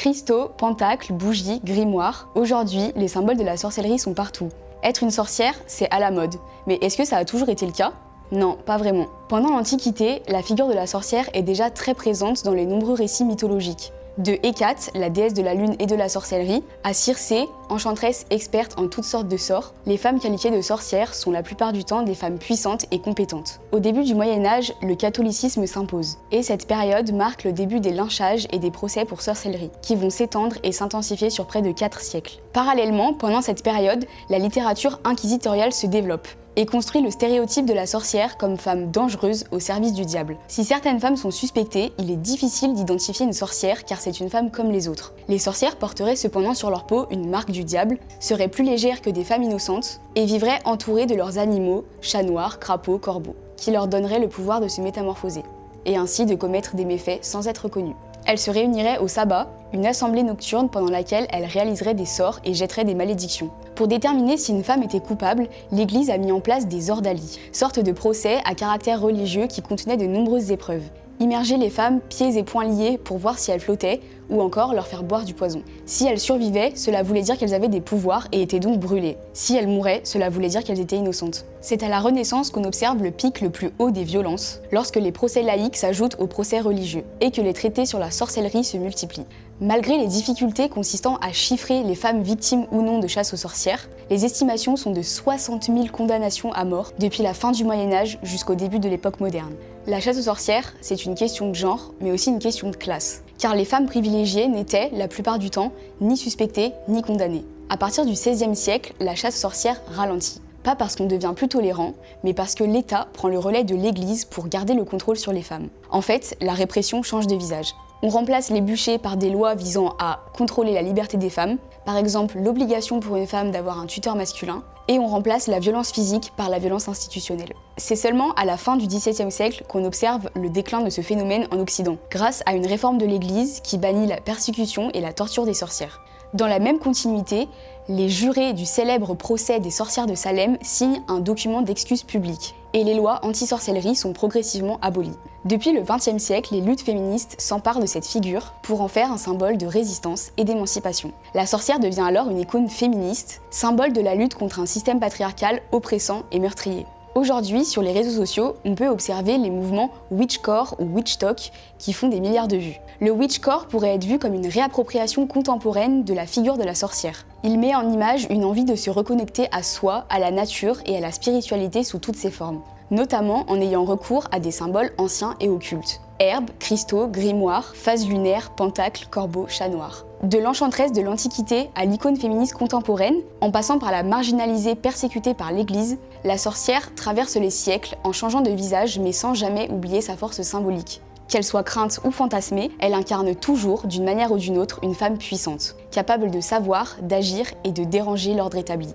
Cristaux, pentacles, bougies, grimoires, aujourd'hui, les symboles de la sorcellerie sont partout. Être une sorcière, c'est à la mode. Mais est-ce que ça a toujours été le cas ? Non, pas vraiment. Pendant l'Antiquité, la figure de la sorcière est déjà très présente dans les nombreux récits mythologiques. De Hécate, la déesse de la lune et de la sorcellerie, à Circé, enchanteresse experte en toutes sortes de sorts, les femmes qualifiées de sorcières sont la plupart du temps des femmes puissantes et compétentes. Au début du Moyen-Âge, le catholicisme s'impose. Et cette période marque le début des lynchages et des procès pour sorcellerie, qui vont s'étendre et s'intensifier sur près de 4 siècles. Parallèlement, pendant cette période, la littérature inquisitoriale se développe et construit le stéréotype de la sorcière comme femme dangereuse au service du diable. Si certaines femmes sont suspectées, il est difficile d'identifier une sorcière car c'est une femme comme les autres. Les sorcières porteraient cependant sur leur peau une marque du diable, seraient plus légères que des femmes innocentes et vivraient entourées de leurs animaux, chats noirs, crapauds, corbeaux, qui leur donneraient le pouvoir de se métamorphoser, et ainsi de commettre des méfaits sans être connues. Elles se réuniraient au sabbat, une assemblée nocturne pendant laquelle elles réaliseraient des sorts et jetteraient des malédictions. Pour déterminer si une femme était coupable, l'Église a mis en place des ordalies, sorte de procès à caractère religieux qui contenaient de nombreuses épreuves. Immerger les femmes pieds et poings liés pour voir si elles flottaient, ou encore leur faire boire du poison. Si elles survivaient, cela voulait dire qu'elles avaient des pouvoirs et étaient donc brûlées. Si elles mouraient, cela voulait dire qu'elles étaient innocentes. C'est à la Renaissance qu'on observe le pic le plus haut des violences, lorsque les procès laïques s'ajoutent aux procès religieux, et que les traités sur la sorcellerie se multiplient. Malgré les difficultés consistant à chiffrer les femmes victimes ou non de chasse aux sorcières, les estimations sont de 60 000 condamnations à mort depuis la fin du Moyen-Âge jusqu'au début de l'époque moderne. La chasse aux sorcières, c'est une question de genre, mais aussi une question de classe. Car les femmes privilégiées n'étaient, la plupart du temps, ni suspectées ni condamnées. À partir du XVIe siècle, la chasse aux sorcières ralentit. Pas parce qu'on devient plus tolérant, mais parce que l'État prend le relais de l'Église pour garder le contrôle sur les femmes. En fait, la répression change de visage. On remplace les bûchers par des lois visant à contrôler la liberté des femmes, par exemple l'obligation pour une femme d'avoir un tuteur masculin, et on remplace la violence physique par la violence institutionnelle. C'est seulement à la fin du XVIIe siècle qu'on observe le déclin de ce phénomène en Occident, grâce à une réforme de l'Église qui bannit la persécution et la torture des sorcières. Dans la même continuité, les jurés du célèbre procès des sorcières de Salem signent un document d'excuses publiques, et les lois anti-sorcellerie sont progressivement abolies. Depuis le XXe siècle, les luttes féministes s'emparent de cette figure pour en faire un symbole de résistance et d'émancipation. La sorcière devient alors une icône féministe, symbole de la lutte contre un système patriarcal oppressant et meurtrier. Aujourd'hui, sur les réseaux sociaux, on peut observer les mouvements witchcore ou witchtalk qui font des milliards de vues. Le witchcore pourrait être vu comme une réappropriation contemporaine de la figure de la sorcière. Il met en image une envie de se reconnecter à soi, à la nature et à la spiritualité sous toutes ses formes, notamment en ayant recours à des symboles anciens et occultes. Herbes, cristaux, grimoires, phases lunaires, pentacles, corbeaux, chats noirs. De l'enchanteresse de l'Antiquité à l'icône féministe contemporaine, en passant par la marginalisée persécutée par l'Église, la sorcière traverse les siècles en changeant de visage mais sans jamais oublier sa force symbolique. Qu'elle soit crainte ou fantasmée, elle incarne toujours, d'une manière ou d'une autre, une femme puissante, capable de savoir, d'agir et de déranger l'ordre établi.